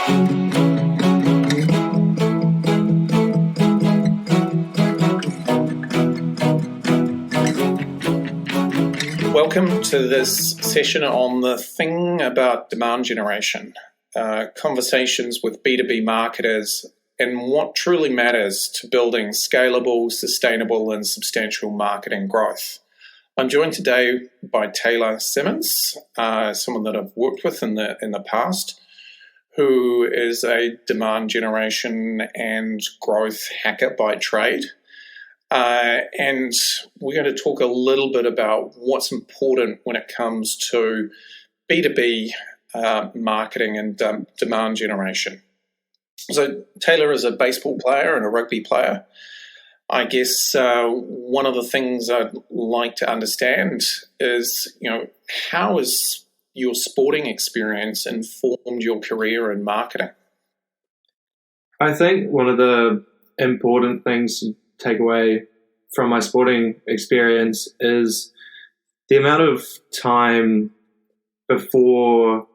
Welcome to this session on the thing about demand generation, conversations with B2B marketers, and what truly matters to building scalable, sustainable, and substantial marketing growth. I'm joined today by Taylor Simmons, someone that I've worked with in the past, who is a demand generation and growth hacker by trade. And we're going to talk a little bit about what's important when it comes to B2B marketing and demand generation. So Taylor is a baseball player and a rugby player. I guess one of the things I'd like to understand is, how has your sporting experience informed your career in marketing? I think one of the important things to take away from my sporting experience is the amount of time before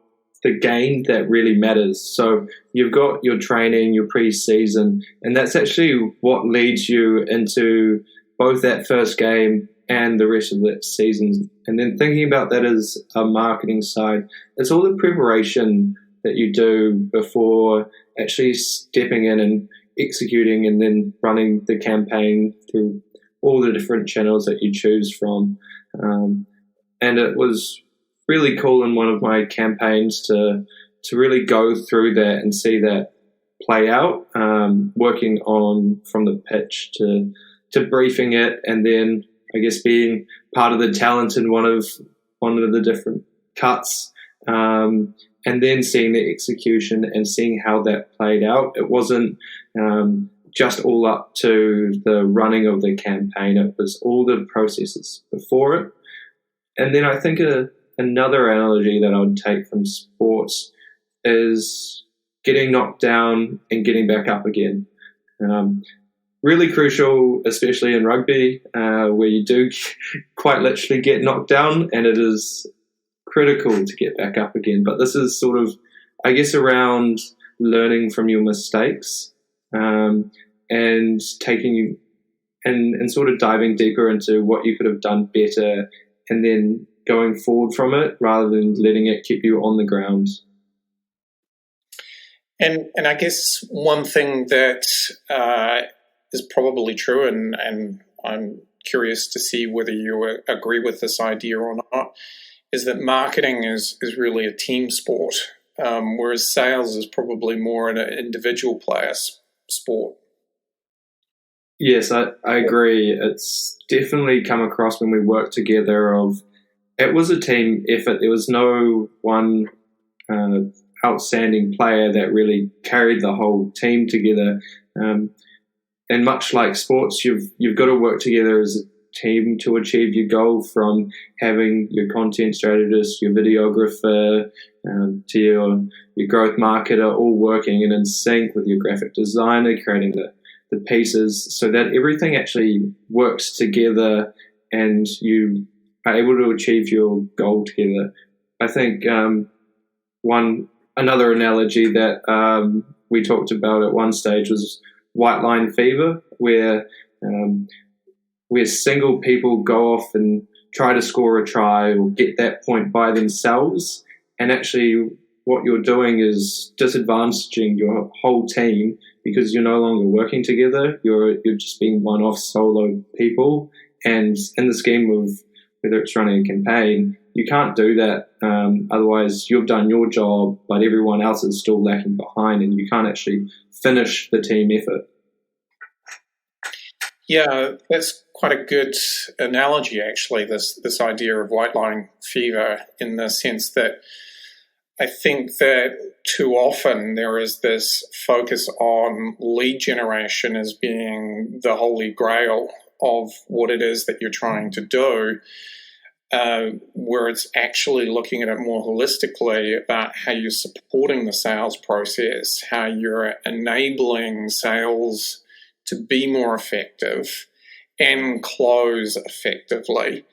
the game that really matters. So you've got your training, your pre-season, and that's actually what leads you into both that first game and the rest of the season. And then thinking about that as a marketing side, it's all the preparation that you do before actually stepping in and executing and then running the campaign through all the different channels that you choose from. And it was really cool in one of my campaigns to really go through that and see that play out, working on from the pitch to briefing it, and then I guess being part of the talent in one of the different cuts, and then seeing the execution and seeing how that played out. It wasn't just all up to the running of the campaign. It was all the processes before it. And then I think another analogy that I would take from sports is getting knocked down and getting back up again. Really crucial, especially in rugby, where you do quite literally get knocked down, and it is critical to get back up again. But this is sort of, I guess, around learning from your mistakes, and taking and sort of diving deeper into what you could have done better, and then going forward from it rather than letting it keep you on the ground. And I guess one thing that is probably true, and I'm curious to see whether you agree with this idea or not, is that marketing is really a team sport, whereas sales is probably more an individual player sport. Yes, I agree. It's definitely come across when we work together it was a team effort. There was no one outstanding player that really carried the whole team together. And much like sports, you've got to work together as a team to achieve your goal, from having your content strategist, your videographer, to your growth marketer, all working and in sync with your graphic designer, creating the pieces so that everything actually works together and you are able to achieve your goal together. I think another analogy that we talked about at one stage was white line fever, where single people go off and try to score a try or get that point by themselves, and actually what you're doing is disadvantaging your whole team because you're no longer working together. You're just being one-off solo people. And in the scheme of whether it's running a campaign, you can't do that. Otherwise, you've done your job, but everyone else is still lacking behind, and you can't actually finish the team effort. Yeah, that's quite a good analogy, actually, this idea of white line fever, in the sense that I think that too often there is this focus on lead generation as being the holy grail of what it is that you're trying to do, where it's actually looking at it more holistically about how you're supporting the sales process, how you're enabling sales to be more effective and close effectively,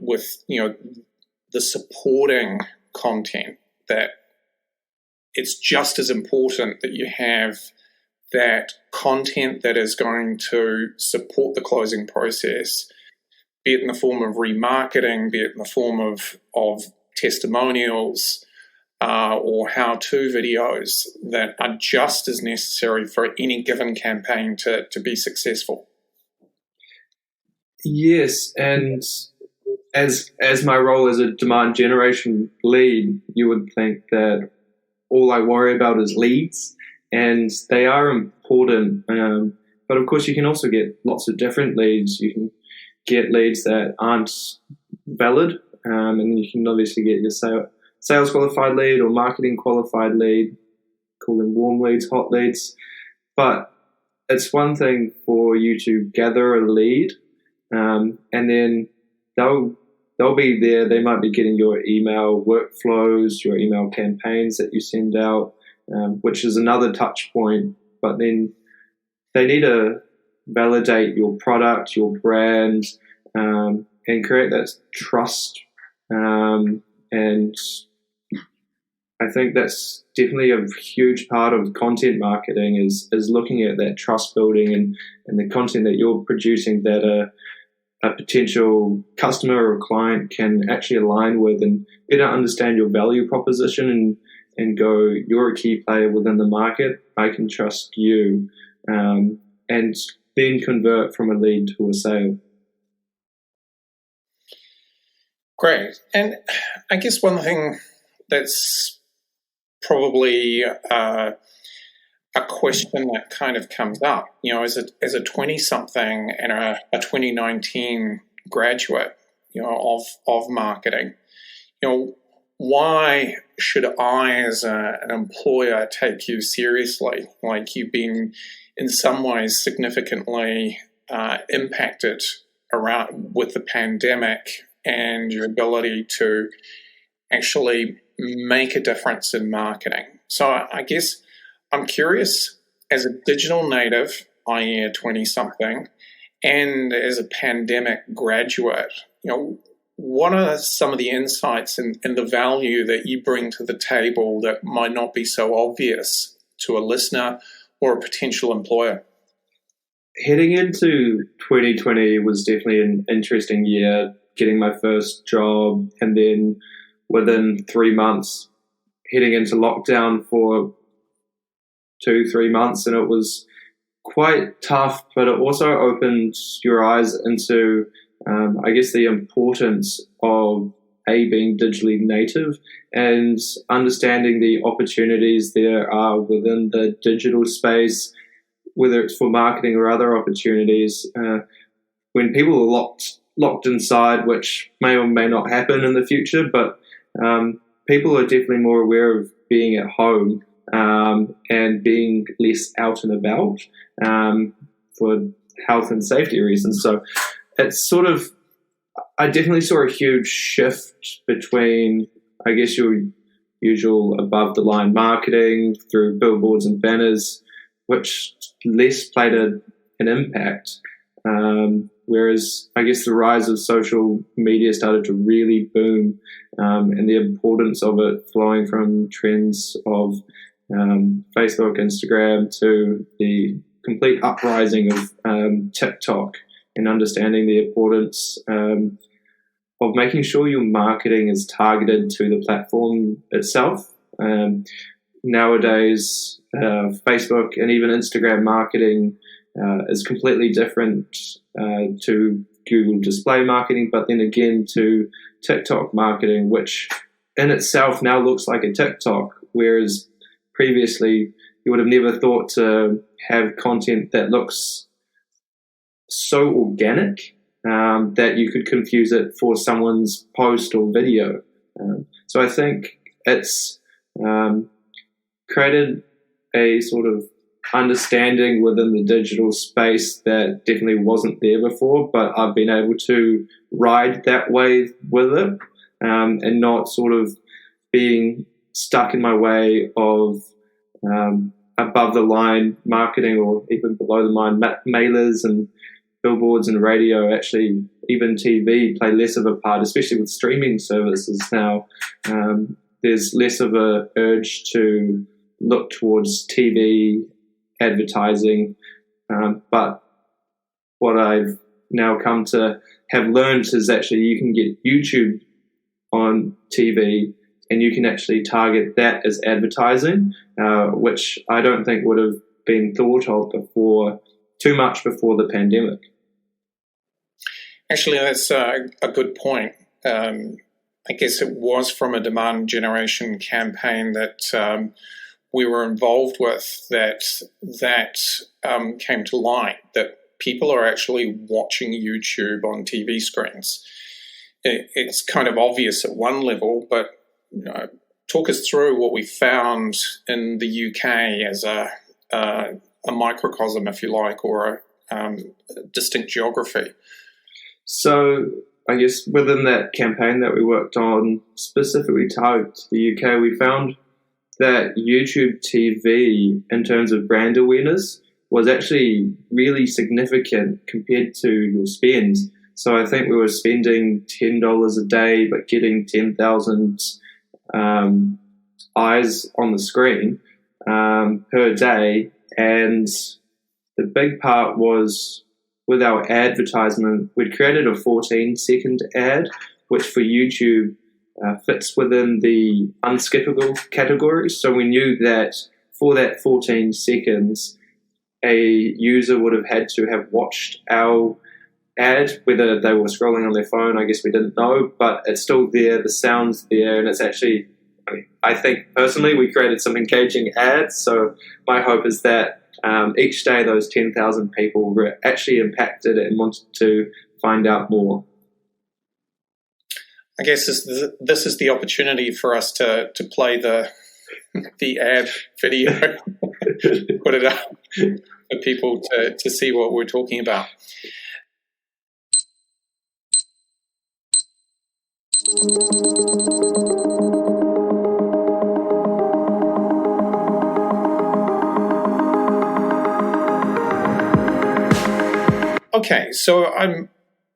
with the supporting content that it's just as important that you have that content that is going to support the closing process, be it in the form of remarketing, be it in the form of testimonials, or how-to videos that are just as necessary for any given campaign to be successful. Yes, and as my role as a demand generation lead, you would think that all I worry about is leads, and they are important. But of course, you can also get lots of different leads. You can get leads that aren't valid, and then you can obviously get your sales qualified lead or marketing qualified lead, call them warm leads, hot leads. But it's one thing for you to gather a lead, and then they'll be there. They might be getting your email workflows, your email campaigns that you send out, which is another touch point. But then they need to validate your product, your brand, and create that trust. And I think that's definitely a huge part of content marketing is looking at that trust building and the content that you're producing that a potential customer or client can actually align with and better understand your value proposition and go, you're a key player within the market, I can trust you, and then convert from a lead to a sale. Great. And I guess one thing that's probably a question that kind of comes up, as a 20-something and a 2019 graduate, of marketing, why should I, as an employer, take you seriously? Like, you've been in some ways significantly impacted around with the pandemic and your ability to actually make a difference in marketing. So I guess I'm curious, as a digital native, i.e. a 20-something, and as a pandemic graduate, what are some of the insights and the value that you bring to the table that might not be so obvious to a listener or a potential employer? Heading into 2020 was definitely an interesting year, getting my first job, and then within 3 months, heading into lockdown for 2-3 months, and it was quite tough, but it also opened your eyes into, I guess, the importance of being digitally native and understanding the opportunities there are within the digital space, whether it's for marketing or other opportunities. When people are locked inside, which may or may not happen in the future, but people are definitely more aware of being at home and being less out and about for health and safety reasons. So it's sort of, I definitely saw a huge shift between, I guess, your usual above-the-line marketing through billboards and banners, which less played an impact. Whereas I guess the rise of social media started to really boom, and the importance of it flowing from trends of Facebook, Instagram to the complete uprising of TikTok, and understanding the importance of making sure your marketing is targeted to the platform itself. Nowadays, Facebook and even Instagram marketing is completely different to Google display marketing, but then again to TikTok marketing, which in itself now looks like a TikTok, whereas previously you would have never thought to have content that looks so organic that you could confuse it for someone's post or video. So I think it's created a sort of understanding within the digital space that definitely wasn't there before, but I've been able to ride that wave with it, and not sort of being stuck in my way of above the line marketing or even below the line mailers and billboards and radio. Actually, even TV play less of a part, especially with streaming services now. there's less of a urge to look towards TV advertising. But what I've now come to have learned is actually you can get YouTube on TV and you can actually target that as advertising, which I don't think would have been thought of too much before the pandemic. Actually, that's a good point. I guess it was from a demand generation campaign that we were involved with that came to light, that people are actually watching YouTube on TV screens. It's kind of obvious at one level, but talk us through what we found in the UK as a microcosm, if you like, or a distinct geography. So I guess within that campaign that we worked on, specifically targeted to the UK, we found that YouTube TV, in terms of brand awareness, was actually really significant compared to your spends. So I think we were spending $10 a day, but getting 10,000 eyes on the screen per day. And the big part was with our advertisement, we'd created a 14-second ad, which for YouTube fits within the unskippable category. So we knew that for that 14 seconds, a user would have had to have watched our ad, whether they were scrolling on their phone, I guess we didn't know, but it's still there, the sound's there, and it's actually, I think personally we created some engaging ads, so my hope is that each day those 10,000 people were actually impacted and wanted to find out more. I guess this is the opportunity for us to play the ad video, put it up for people to see what we're talking about. Okay, so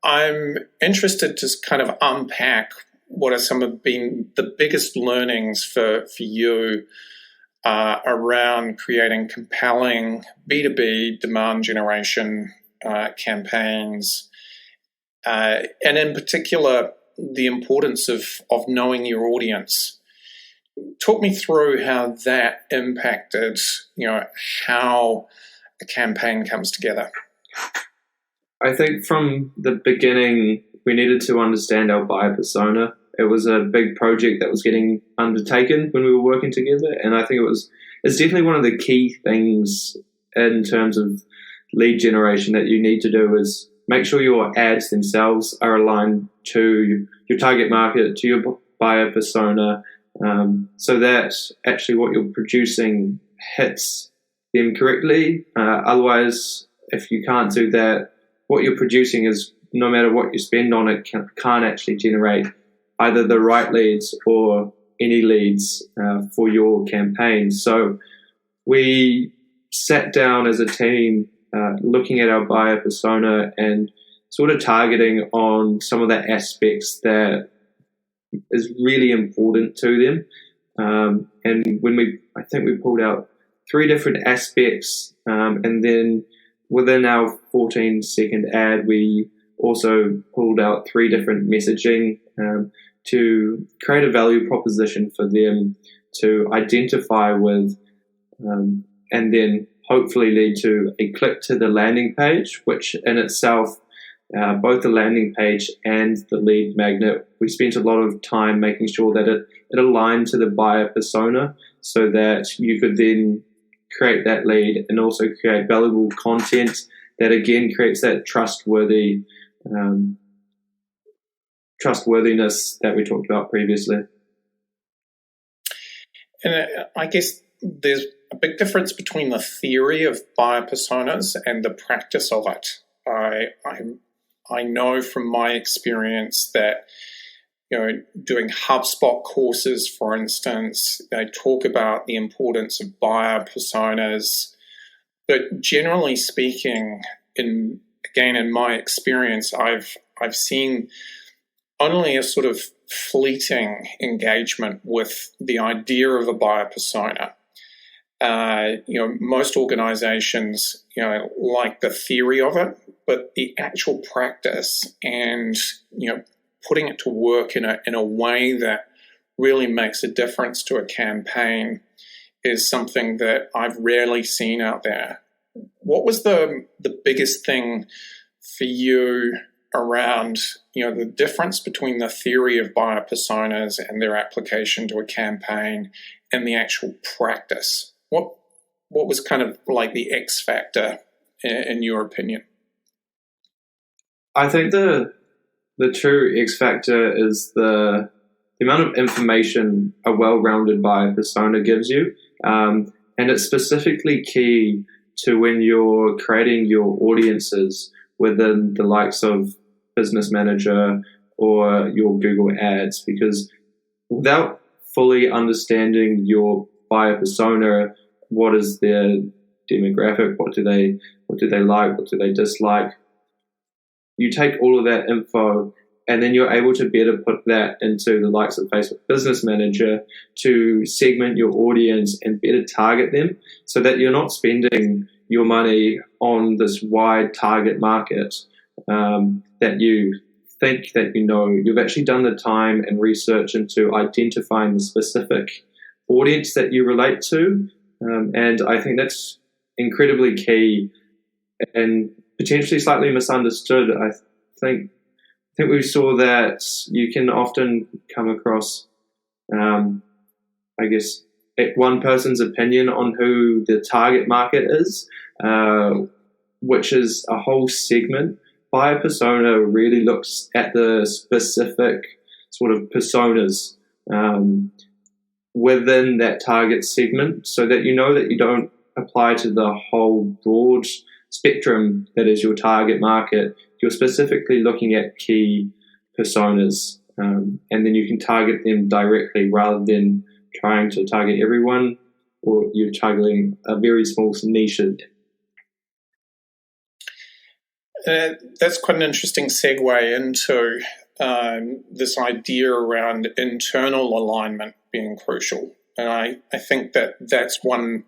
I'm interested to kind of unpack what are some of been the biggest learnings for you around creating compelling B2B demand generation campaigns, and in particular the importance of knowing your audience. Talk me through how that impacted, how a campaign comes together. I think from the beginning, we needed to understand our buyer persona. It was a big project that was getting undertaken when we were working together, and I think it's definitely one of the key things in terms of lead generation that you need to do is make sure your ads themselves are aligned to your target market, to your buyer persona, so that actually what you're producing hits them correctly. Otherwise, if you can't do that, what you're producing is, no matter what you spend on it, can't actually generate either the right leads or any leads for your campaign. So we sat down as a team looking at our buyer persona and sort of targeting on some of the aspects that is really important to them. And I think we pulled out 3 different aspects, and then within our 14-second ad, we also pulled out 3 different messaging to create a value proposition for them to identify with, and then hopefully lead to a click to the landing page, which in itself, both the landing page and the lead magnet, we spent a lot of time making sure that it aligned to the buyer persona so that you could then create that lead and also create valuable content that again creates that trustworthiness that we talked about previously. And I guess there's a big difference between the theory of buyer personas and the practice of it. I know from my experience that doing HubSpot courses, for instance, they talk about the importance of buyer personas, but generally speaking, in my experience, I've seen only a sort of fleeting engagement with the idea of a buyer persona. Most organizations, like the theory of it, but the actual practice and, putting it to work in a way that really makes a difference to a campaign is something that I've rarely seen out there. What was the biggest thing for you around, the difference between the theory of buyer personas and their application to a campaign and the actual practice? What was kind of like the X factor in your opinion? I think the true X factor is the amount of information a well-rounded buyer persona gives you. And it's specifically key to when you're creating your audiences within the likes of Business Manager or your Google Ads, because without fully understanding your buyer persona, what is their demographic, what do they like, what do they dislike, you take all of that info and then you're able to better put that into the likes of Facebook Business Manager to segment your audience and better target them so that you're not spending your money on this wide target market that you think that you've actually done the time and research into identifying the specific audience that you relate to. And I think that's incredibly key and potentially slightly misunderstood. I think we saw that you can often come across, one person's opinion on who the target market is, which is a whole segment. Buyer persona really looks at the specific sort of personas within that target segment so that you know that you don't apply to the whole broad spectrum that is your target market. You're specifically looking at key personas, and then you can target them directly rather than trying to target everyone, or you're targeting a very small niche of them. That's quite an interesting segue into this idea around internal alignment being crucial. And I think that that's one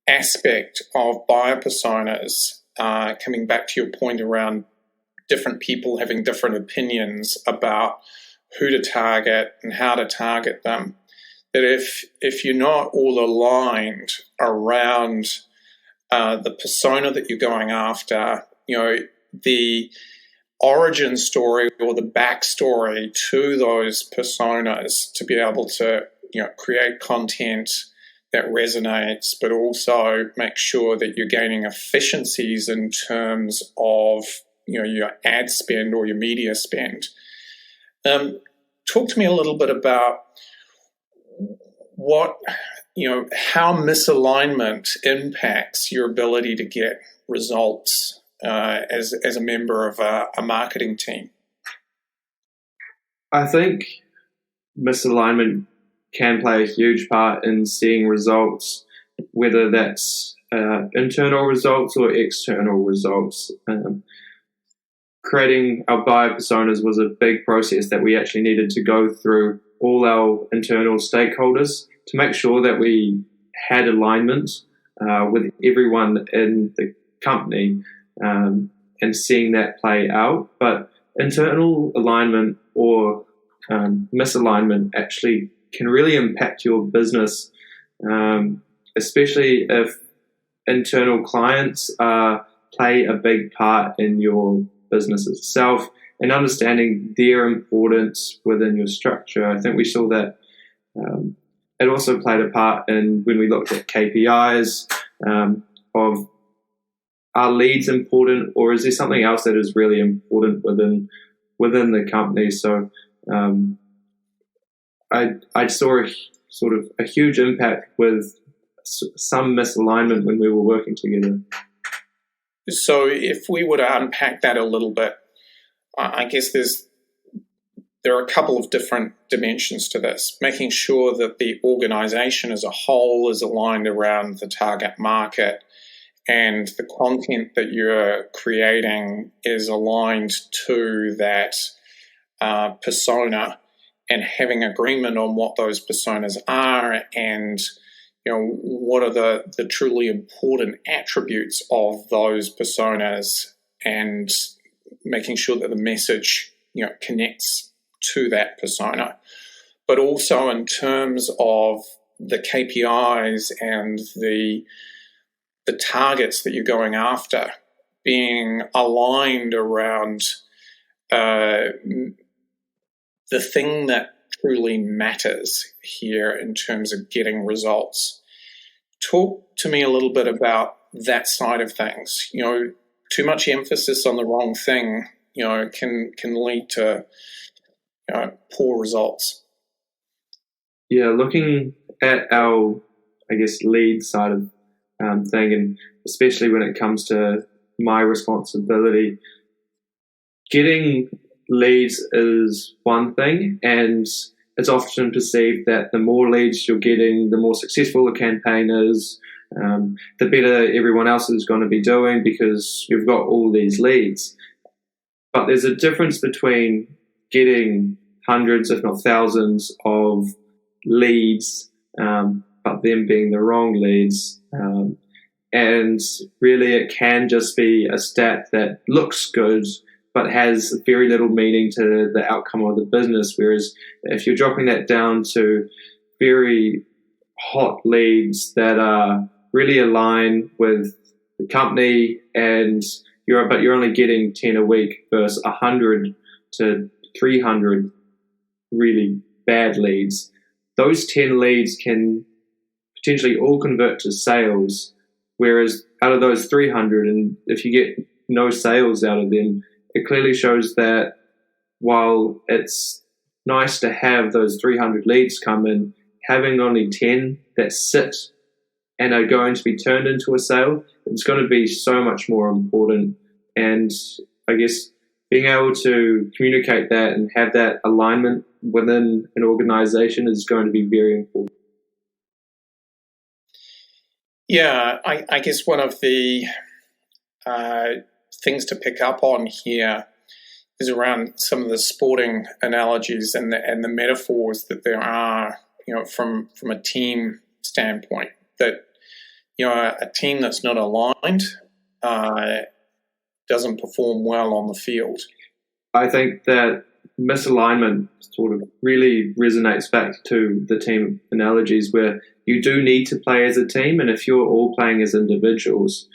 aspect of buyer personas, coming back to your point around different people having different opinions about who to target and how to target them, that if you're not all aligned around the persona that you're going after, the origin story or the backstory to those personas to be able to, create content that resonates, but also make sure that you're gaining efficiencies in terms of, your ad spend or your media spend. Talk to me a little bit about how misalignment impacts your ability to get results as a member of a marketing team. I think misalignment can play a huge part in seeing results, whether that's internal results or external results. Creating our buyer personas was a big process that we actually needed to go through all our internal stakeholders to make sure that we had alignment with everyone in the company, and seeing that play out. But internal alignment or misalignment actually can really impact your business, especially if internal clients play a big part in your business itself and understanding their importance within your structure. I think we saw that it also played a part in when we looked at KPIs of are leads important, or is there something else that is really important within the company? So I saw a huge impact with some misalignment when we were working together. So if we were to unpack that a little bit, I guess there are a couple of different dimensions to this. Making sure that the organization as a whole is aligned around the target market and the content that you're creating is aligned to that persona, and having agreement on what those personas are, and what are the truly important attributes of those personas, and making sure that the message connects to that persona. But also in terms of the KPIs and the targets that you're going after, being aligned around the thing that truly matters here in terms of getting results. Talk to me a little bit about that side of things. Too much emphasis on the wrong thing, can lead to poor results. Yeah, looking at our, lead side of thing, and especially when it comes to my responsibility, getting leads is one thing, and it's often perceived that the more leads you're getting, the more successful the campaign is, the better everyone else is going to be doing because you've got all these leads. But there's a difference between getting hundreds, if not thousands, of leads, but them being the wrong leads. And really it can just be a stat that looks good but has very little meaning to the outcome of the business. Whereas if you're dropping that down to very hot leads that are really aligned with the company, and you're only getting 10 a week versus 100 to 300 really bad leads, those 10 leads can potentially all convert to sales. Whereas out of those 300, and if you get no sales out of them, it clearly shows that while it's nice to have those 300 leads come in, having only 10 that sit and are going to be turned into a sale, it's going to be so much more important. And I guess being able to communicate that and have that alignment within an organization is going to be very important. Yeah, I guess one of the things to pick up on here is around some of the sporting analogies and the metaphors that there are, from a team standpoint. That a team that's not aligned doesn't perform well on the field. I think that misalignment sort of really resonates back to the team analogies, where you do need to play as a team, and if you're all playing as individuals,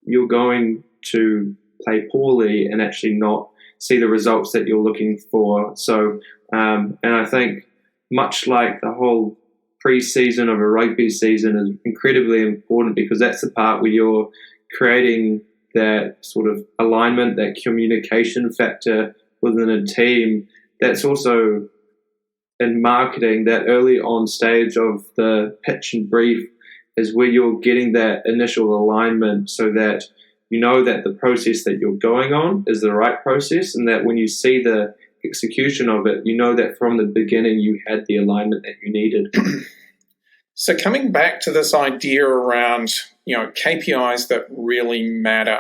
you're going to play poorly and actually not see the results that you're looking for. So, and I think much like the whole pre-season of a rugby season is incredibly important, because that's the part where you're creating that sort of alignment, that communication factor within a team. That's also in marketing, that early on stage of the pitch and brief is where you're getting that initial alignment, so that you know that the process that you're going on is the right process, and that when you see the execution of it, you know that from the beginning you had the alignment that you needed. So coming back to this idea around, KPIs that really matter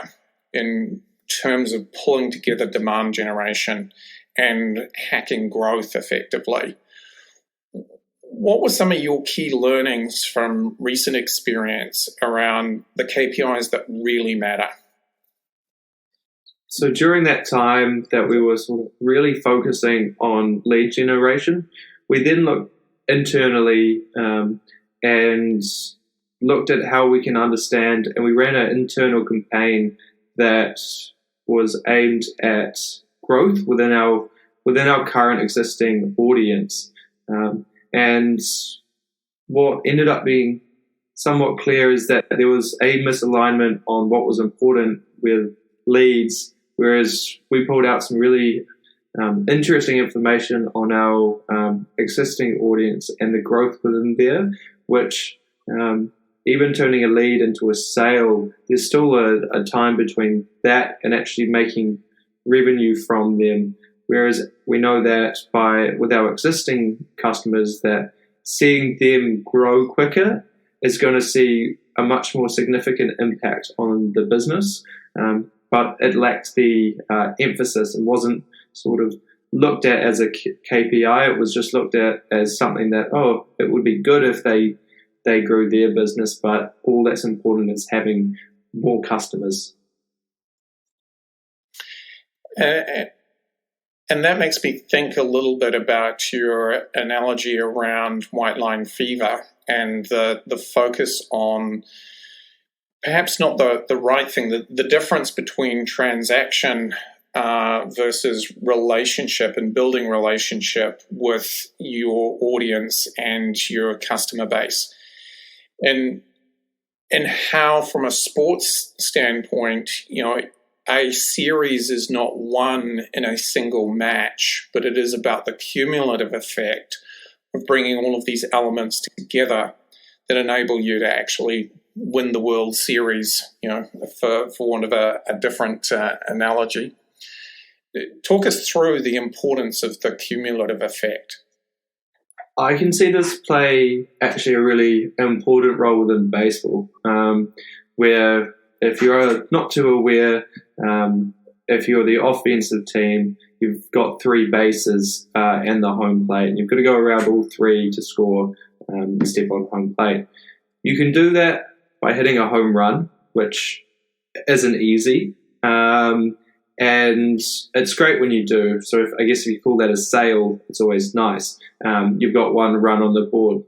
in terms of pulling together demand generation and hacking growth effectively, what were some of your key learnings from recent experience around the KPIs that really matter? So during that time that we were sort of really focusing on lead generation, we then looked internally and looked at how we can understand, and we ran an internal campaign that was aimed at growth within our current existing audience. And what ended up being somewhat clear is that there was a misalignment on what was important with leads, whereas we pulled out some really interesting information on our existing audience and the growth within there, which even turning a lead into a sale, there's still a time between that and actually making revenue from them. Whereas we know that with our existing customers, that seeing them grow quicker is going to see a much more significant impact on the business. But it lacked the emphasis and wasn't sort of looked at as a KPI. It was just looked at as something that, oh, it would be good if they grew their business, but all that's important is having more customers. And that makes me think a little bit about your analogy around white line fever and the focus on perhaps not the right thing, the difference between transaction versus relationship and building relationship with your audience and your customer base. And how, from a sports standpoint, a series is not won in a single match, but it is about the cumulative effect of bringing all of these elements together that enable you to actually win the World Series, for want of a different analogy. Talk us through the importance of the cumulative effect. I can see this play actually a really important role within baseball, where if you're not too aware, if you're the offensive team, you've got 3 bases and the home plate, and you've got to go around all 3 to score step on home plate. You can do that by hitting a home run, which isn't easy, and it's great when you do. So I guess if you call that a sale, it's always nice. You've got 1 run on the board.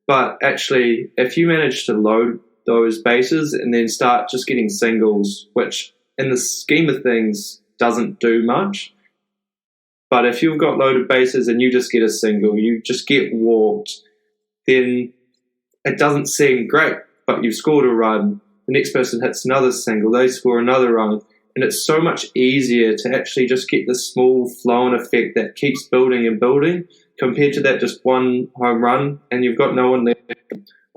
But actually, if you manage to load those bases and then start just getting singles, which in the scheme of things doesn't do much, but if you've got loaded bases and you just get a single, you just get walked, then it doesn't seem great, but you've scored a run, the next person hits another single, they score another run, and it's so much easier to actually just get the small flow-on effect that keeps building and building compared to that just 1 home run and you've got no one there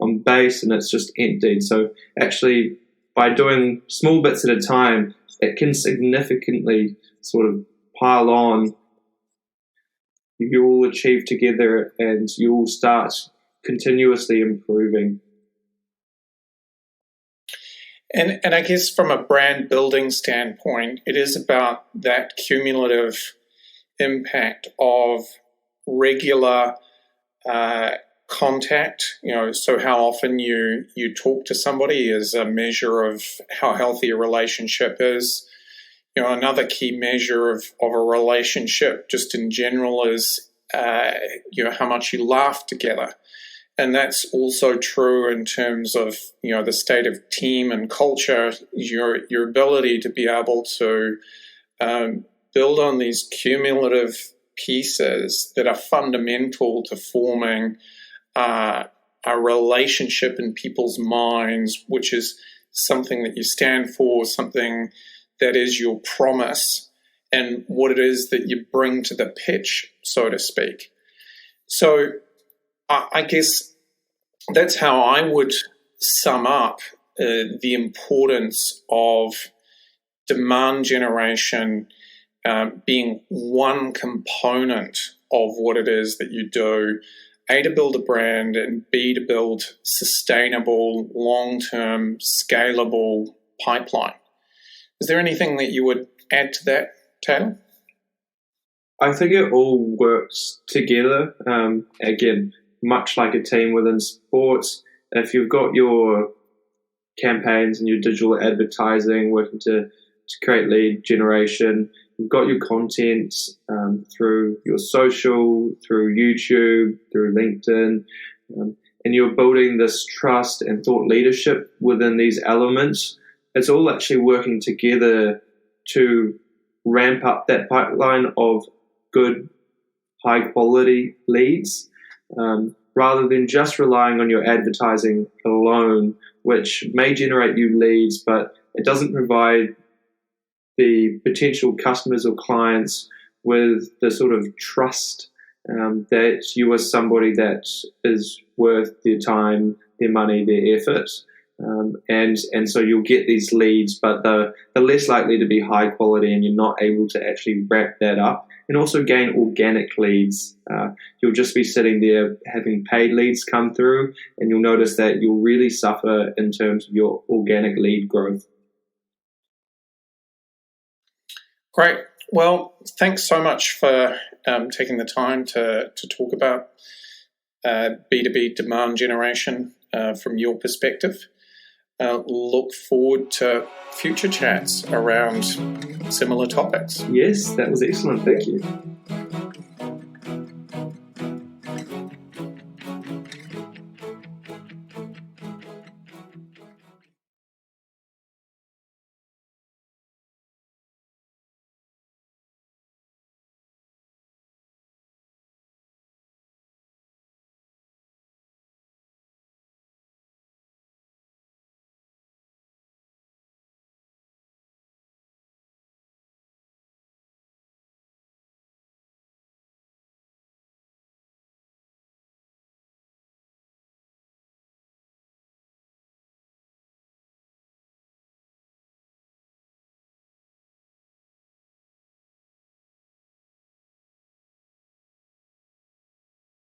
on base and it's just emptied. So actually, by doing small bits at a time, it can significantly sort of pile on. You'll achieve together and you'll start continuously improving. And I guess from a brand building standpoint, it is about that cumulative impact of regular contact. So how often you talk to somebody is a measure of how healthy a relationship is. Another key measure of a relationship just in general is how much you laugh together. And that's also true in terms of, the state of team and culture, your ability to be able to build on these cumulative pieces that are fundamental to forming a relationship in people's minds, which is something that you stand for, something that is your promise, and what it is that you bring to the pitch, so to speak. So I guess that's how I would sum up the importance of demand generation being one component of what it is that you do, A, to build a brand, and B, to build sustainable, long-term, scalable pipeline. Is there anything that you would add to that, Taylor? I think it all works together. Again, much like a team within sports, if you've got your campaigns and your digital advertising working to create lead generation, you've got your content through your social, through YouTube, through LinkedIn, and you're building this trust and thought leadership within these elements. It's all actually working together to ramp up that pipeline of good, high-quality leads, rather than just relying on your advertising alone, which may generate you leads, but it doesn't provide the potential customers or clients with the sort of trust that you are somebody that is worth their time, their money, their effort. And so you'll get these leads, but they're less likely to be high quality, and you're not able to actually wrap that up and also gain organic leads. You'll just be sitting there having paid leads come through, and you'll notice that you'll really suffer in terms of your organic lead growth. Great. Well, thanks so much for taking the time to talk about B2B demand generation from your perspective. Look forward to future chats around similar topics. Yes, that was excellent. Thank you.